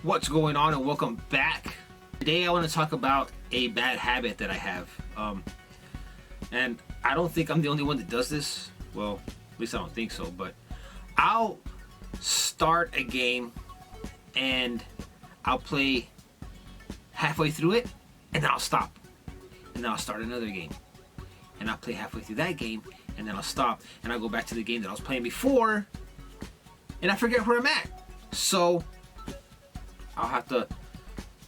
What's going on, and welcome back. Today I want to talk about a bad habit that I have, and I don't think I'm the only one that does this. Well, at least I don't think so, but I'll start a game and I'll play halfway through it and then I'll stop, and then I'll start another game and I'll play halfway through that game and then I'll stop and I'll go back to the game that I was playing before and I forget where I'm at. So I'll have to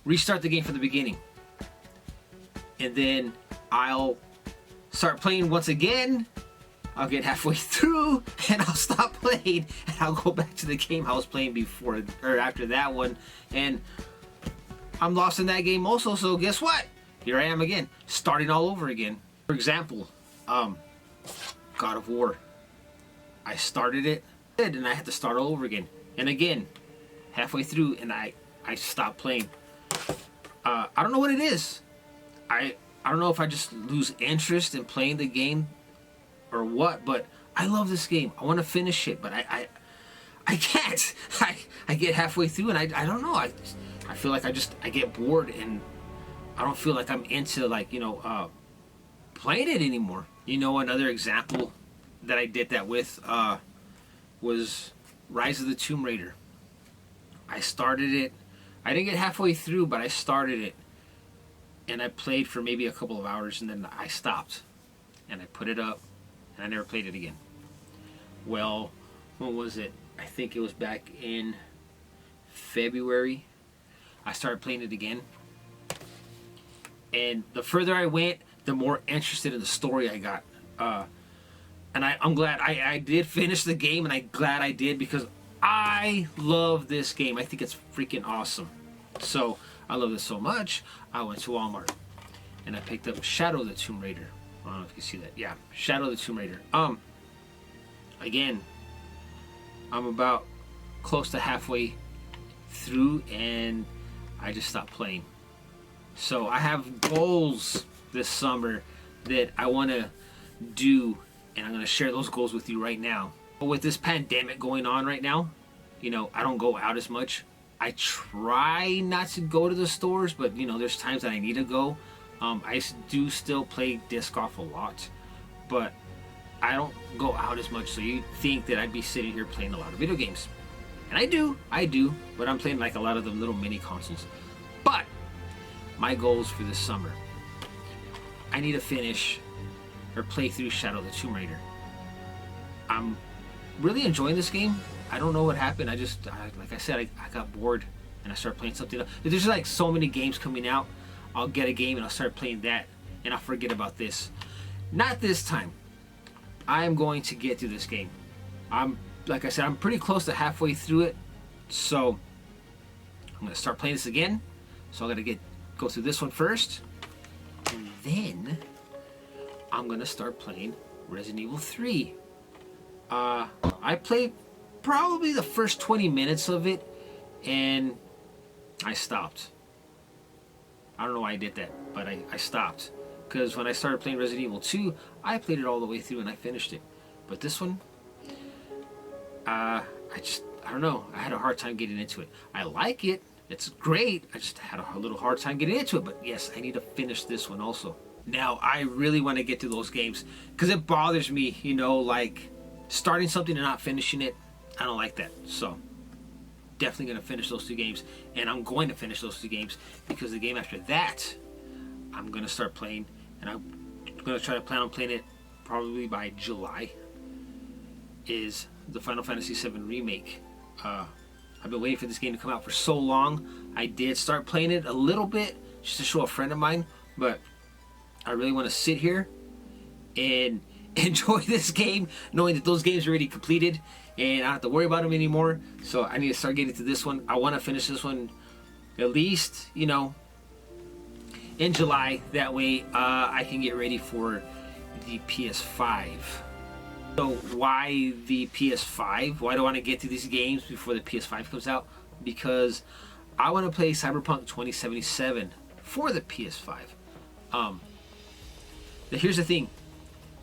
restart the game from the beginning, and then I'll start playing once again. I'll get halfway through and I'll stop playing and I'll go back to the game I was playing before or after that one, and I'm lost in that game also. So guess what? Here I am again, starting all over again. For example, God of War. I started it and I had to start all over again, and again halfway through, and I stopped playing. I don't know what it is. I don't know if I just lose interest in playing the game or what, but I love this game. I want to finish it, but I can't. I get halfway through and I don't know. I feel like I get bored and I don't feel like I'm into playing it anymore. You know, another example that I did that with was Rise of the Tomb Raider. I started it. I didn't get halfway through, but I started it and I played for maybe a couple of hours and then I stopped and I put it up and I never played it again. Well, when was it? I think it was back in February. I started playing it again, and the further I went, the more interested in the story I got. And I'm glad I did finish the game, and I'm glad I did, because I love this game. I think it's freaking awesome. So I love this so much, I went to Walmart and I picked up Shadow of the Tomb Raider. I don't know if you can see that. Yeah, Shadow of the Tomb Raider. Again, I'm about close to halfway through and I just stopped playing. So I have goals this summer that I want to do, and I'm going to share those goals with you right now. But with this pandemic going on right now, I don't go out as much. I try not to go to the stores, but there's times that I need to go. I do still play disc golf a lot, but I don't go out as much. So you think that I'd be sitting here playing a lot of video games, and I do, but I'm playing like a lot of the little mini consoles. But my goals for this summer, I need to finish or play through Shadow of the Tomb Raider. I'm really enjoying this game. I don't know what happened. Like I said, I got bored and I started playing something else. There's like so many games coming out. I'll get a game and I'll start playing that and I'll forget about this. Not this time. I am going to get through this game. Like I said, I'm pretty close to halfway through it. So I'm going to start playing this again. So I got to go through this one first, and then I'm going to start playing Resident Evil 3. I played probably the first 20 minutes of it and I stopped. I don't know why I did that, but I stopped, because when I started playing Resident Evil 2, I played it all the way through and I finished it. But this one, I don't know. I had a hard time getting into it. I like it. It's great. I just had a little hard time getting into it. But yes, I need to finish this one also. Now, I really want to get to those games because it bothers me, like starting something and not finishing it. I don't like that. So definitely going to finish those two games, and I'm going to finish those two games, because the game after that I'm going to start playing, and I'm going to try to plan on playing it probably by July, is the Final Fantasy VII Remake. I've been waiting for this game to come out for so long. I did start playing it a little bit just to show a friend of mine, but I really want to sit here and enjoy this game knowing that those games are already completed and I don't have to worry about them anymore. So I need to start getting to this one. I want to finish this one at least, in July. That way I can get ready for the PS5. So why the PS5? Why do I want to get to these games before the PS5 comes out? Because I want to play Cyberpunk 2077 for the PS5. Here's the thing.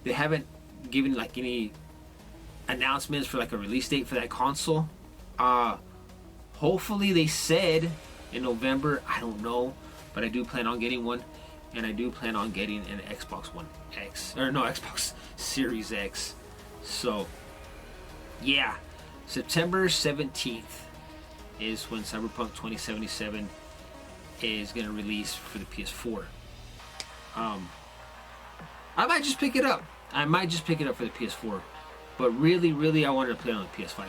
They haven't given like any announcements for like a release date for that console. Hopefully, they said in November. I don't know, but I do plan on getting one, and I do plan on getting an Xbox One X, or no, Xbox Series X. So, yeah, September 17th is when Cyberpunk 2077 is going to release for the PS4. I might just pick it up. I might just pick it up for the PS4. But really, I wanted to play it on the PS5.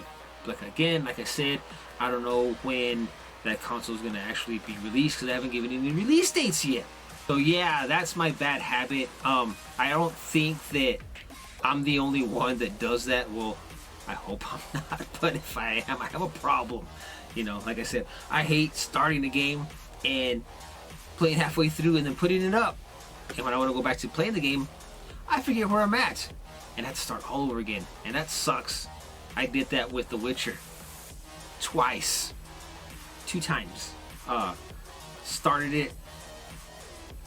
Like I said, I don't know when that console is going to actually be released because I haven't given any release dates yet. So yeah, that's my bad habit. I don't think that I'm the only one that does that. Well, I hope I'm not. But if I am, I have a problem. You know, like I said, I hate starting a game and playing halfway through and then putting it up. And when I want to go back to playing the game, I forget where I'm at and have to start all over again. And that sucks. I did that with The Witcher. Twice. 2 times. Started it.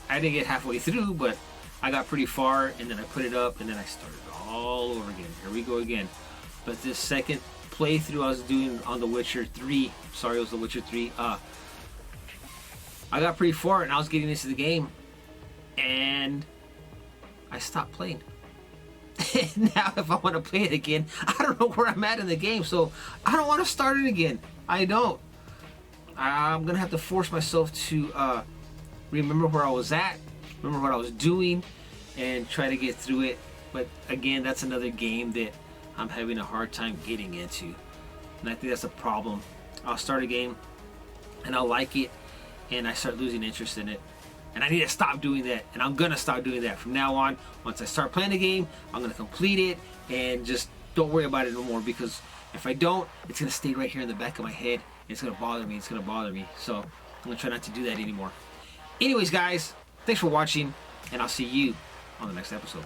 I didn't get halfway through, but I got pretty far, and then I put it up, and then I started all over again. Here we go again. But this second playthrough I was doing on The Witcher 3, sorry, it was The Witcher 3, I got pretty far, and I was getting into the game, and I stopped playing. And now if I want to play it again, I don't know where I'm at in the game, so I don't want to start it again. I don't. I'm going to have to force myself to remember where I was at, remember what I was doing, and try to get through it. But again, that's another game that I'm having a hard time getting into. And I think that's a problem. I'll start a game, and I'll like it, and I start losing interest in it. And I need to stop doing that, and I'm gonna stop doing that from now on. Once I start playing the game, I'm gonna complete it and just don't worry about it no more, because if I don't, it's gonna stay right here in the back of my head. It's gonna bother me. So I'm gonna try not to do that anymore. Anyways, guys, thanks for watching, and I'll see you on the next episode.